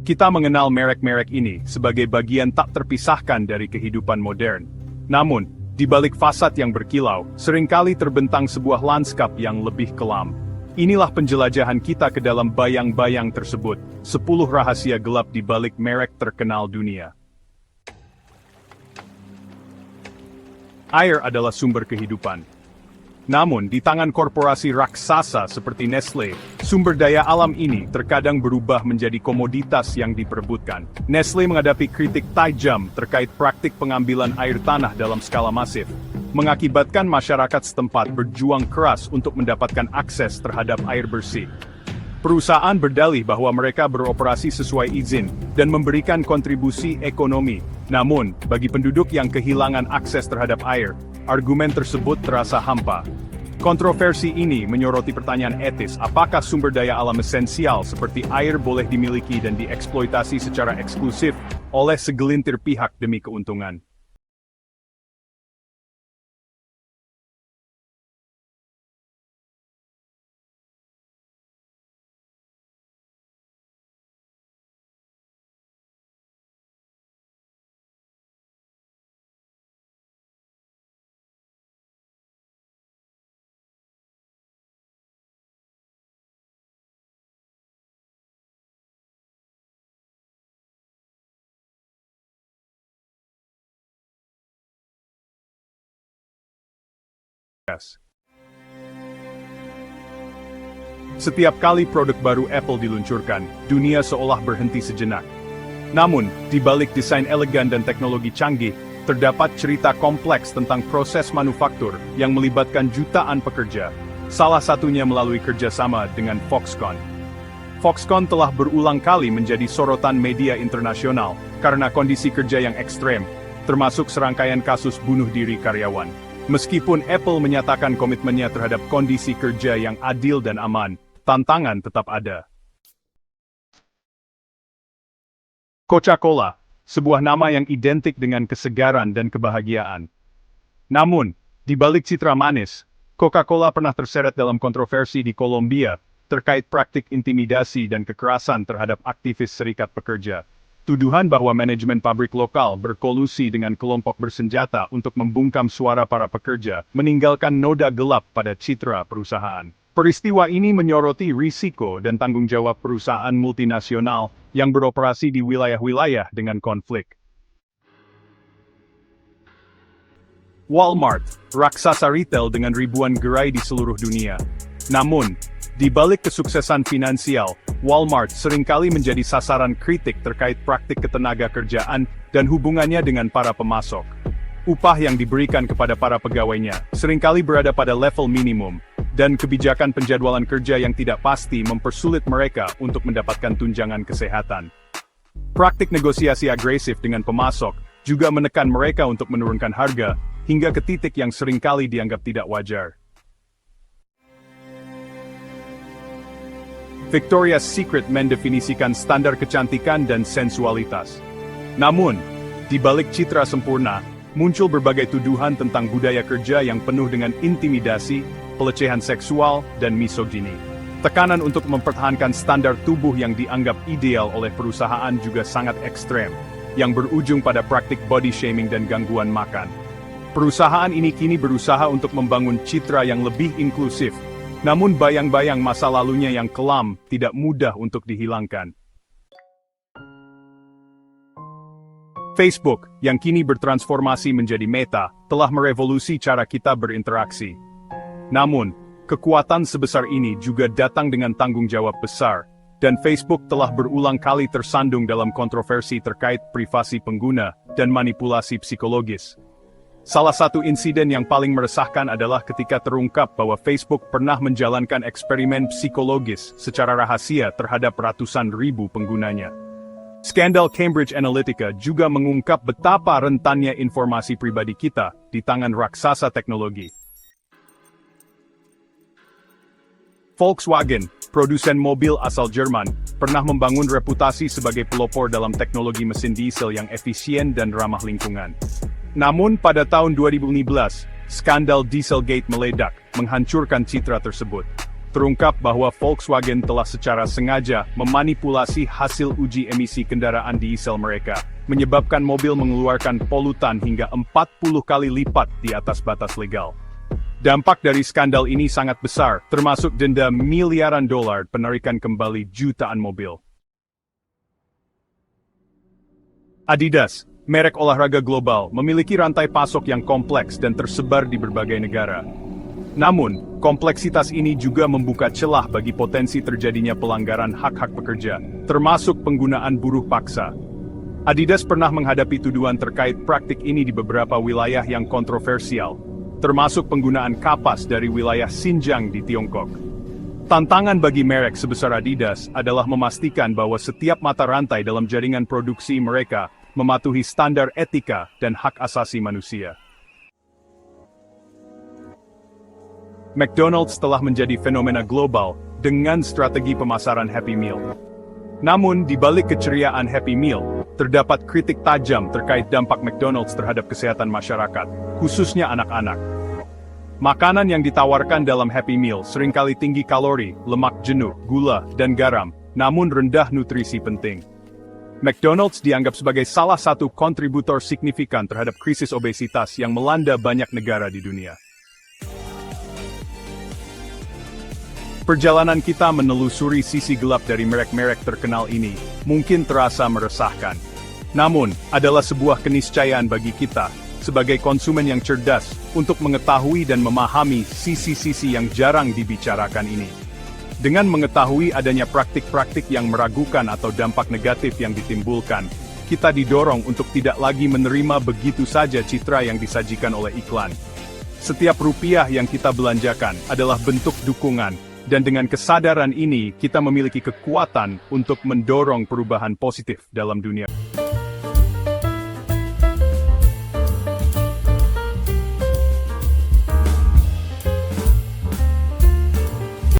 Kita mengenal merek-merek ini sebagai bagian tak terpisahkan dari kehidupan modern. Namun, di balik fasad yang berkilau, seringkali terbentang sebuah lanskap yang lebih kelam. Inilah penjelajahan kita ke dalam bayang-bayang tersebut, 10 rahasia gelap di balik merek terkenal dunia. Air adalah sumber kehidupan. Namun, di tangan korporasi raksasa seperti Nestle, sumber daya alam ini terkadang berubah menjadi komoditas yang diperebutkan. Nestle menghadapi kritik tajam terkait praktik pengambilan air tanah dalam skala masif, mengakibatkan masyarakat setempat berjuang keras untuk mendapatkan akses terhadap air bersih. Perusahaan berdalih bahwa mereka beroperasi sesuai izin dan memberikan kontribusi ekonomi. Namun, bagi penduduk yang kehilangan akses terhadap air, argumen tersebut terasa hampa. Kontroversi ini menyoroti pertanyaan etis, apakah sumber daya alam esensial seperti air boleh dimiliki dan dieksploitasi secara eksklusif oleh segelintir pihak demi keuntungan. Setiap kali produk baru Apple diluncurkan, dunia seolah berhenti sejenak. Namun, di balik desain elegan dan teknologi canggih, terdapat cerita kompleks tentang proses manufaktur yang melibatkan jutaan pekerja, salah satunya melalui kerjasama dengan Foxconn. Foxconn telah berulang kali menjadi sorotan media internasional karena kondisi kerja yang ekstrem, termasuk serangkaian kasus bunuh diri karyawan. Meskipun Apple menyatakan komitmennya terhadap kondisi kerja yang adil dan aman, tantangan tetap ada. Coca-Cola, sebuah nama yang identik dengan kesegaran dan kebahagiaan. Namun, di balik citra manis, Coca-Cola pernah terseret dalam kontroversi di Kolombia terkait praktik intimidasi dan kekerasan terhadap aktivis serikat pekerja. Tuduhan bahwa manajemen pabrik lokal berkolusi dengan kelompok bersenjata untuk membungkam suara para pekerja, meninggalkan noda gelap pada citra perusahaan. Peristiwa ini menyoroti risiko dan tanggung jawab perusahaan multinasional yang beroperasi di wilayah-wilayah dengan konflik. Walmart, raksasa retail dengan ribuan gerai di seluruh dunia. Namun, di balik kesuksesan finansial, Walmart seringkali menjadi sasaran kritik terkait praktik ketenagakerjaan dan hubungannya dengan para pemasok. Upah yang diberikan kepada para pegawainya seringkali berada pada level minimum, dan kebijakan penjadwalan kerja yang tidak pasti mempersulit mereka untuk mendapatkan tunjangan kesehatan. Praktik negosiasi agresif dengan pemasok juga menekan mereka untuk menurunkan harga, hingga ke titik yang seringkali dianggap tidak wajar. Victoria's Secret mendefinisikan standar kecantikan dan sensualitas. Namun, di balik citra sempurna, muncul berbagai tuduhan tentang budaya kerja yang penuh dengan intimidasi, pelecehan seksual, dan misogini. Tekanan untuk mempertahankan standar tubuh yang dianggap ideal oleh perusahaan juga sangat ekstrem, yang berujung pada praktik body shaming dan gangguan makan. Perusahaan ini kini berusaha untuk membangun citra yang lebih inklusif, namun bayang-bayang masa lalunya yang kelam tidak mudah untuk dihilangkan. Facebook, yang kini bertransformasi menjadi Meta, telah merevolusi cara kita berinteraksi. Namun, kekuatan sebesar ini juga datang dengan tanggung jawab besar, dan Facebook telah berulang kali tersandung dalam kontroversi terkait privasi pengguna dan manipulasi psikologis. Salah satu insiden yang paling meresahkan adalah ketika terungkap bahwa Facebook pernah menjalankan eksperimen psikologis secara rahasia terhadap ratusan ribu penggunanya. Skandal Cambridge Analytica juga mengungkap betapa rentannya informasi pribadi kita di tangan raksasa teknologi. Volkswagen, produsen mobil asal Jerman, pernah membangun reputasi sebagai pelopor dalam teknologi mesin diesel yang efisien dan ramah lingkungan. Namun pada tahun 2015, skandal Dieselgate meledak, menghancurkan citra tersebut. terungkap bahwa Volkswagen telah secara sengaja memanipulasi hasil uji emisi kendaraan diesel mereka, menyebabkan mobil mengeluarkan polutan hingga 40 kali lipat di atas batas legal. Dampak dari skandal ini sangat besar, termasuk denda miliaran dolar, penarikan kembali jutaan mobil. Adidas, merek olahraga global, memiliki rantai pasok yang kompleks dan tersebar di berbagai negara. Namun, kompleksitas ini juga membuka celah bagi potensi terjadinya pelanggaran hak-hak pekerja, termasuk penggunaan buruh paksa. Adidas pernah menghadapi tuduhan terkait praktik ini di beberapa wilayah yang kontroversial, termasuk penggunaan kapas dari wilayah Xinjiang di Tiongkok. Tantangan bagi merek sebesar Adidas adalah memastikan bahwa setiap mata rantai dalam jaringan produksi mereka mematuhi standar etika dan hak asasi manusia. McDonald's telah menjadi fenomena global dengan strategi pemasaran Happy Meal. Namun, di balik keceriaan Happy Meal, terdapat kritik tajam terkait dampak McDonald's terhadap kesehatan masyarakat, khususnya anak-anak. Makanan yang ditawarkan dalam Happy Meal seringkali tinggi kalori, lemak jenuh, gula, dan garam, namun rendah nutrisi penting. McDonald's dianggap sebagai salah satu kontributor signifikan terhadap krisis obesitas yang melanda banyak negara di dunia. Perjalanan kita menelusuri sisi gelap dari merek-merek terkenal ini mungkin terasa meresahkan. Namun, adalah sebuah keniscayaan bagi kita, sebagai konsumen yang cerdas, untuk mengetahui dan memahami sisi-sisi yang jarang dibicarakan ini. Dengan mengetahui adanya praktik-praktik yang meragukan atau dampak negatif yang ditimbulkan, kita didorong untuk tidak lagi menerima begitu saja citra yang disajikan oleh iklan. Setiap rupiah yang kita belanjakan adalah bentuk dukungan, dan dengan kesadaran ini kita memiliki kekuatan untuk mendorong perubahan positif dalam dunia.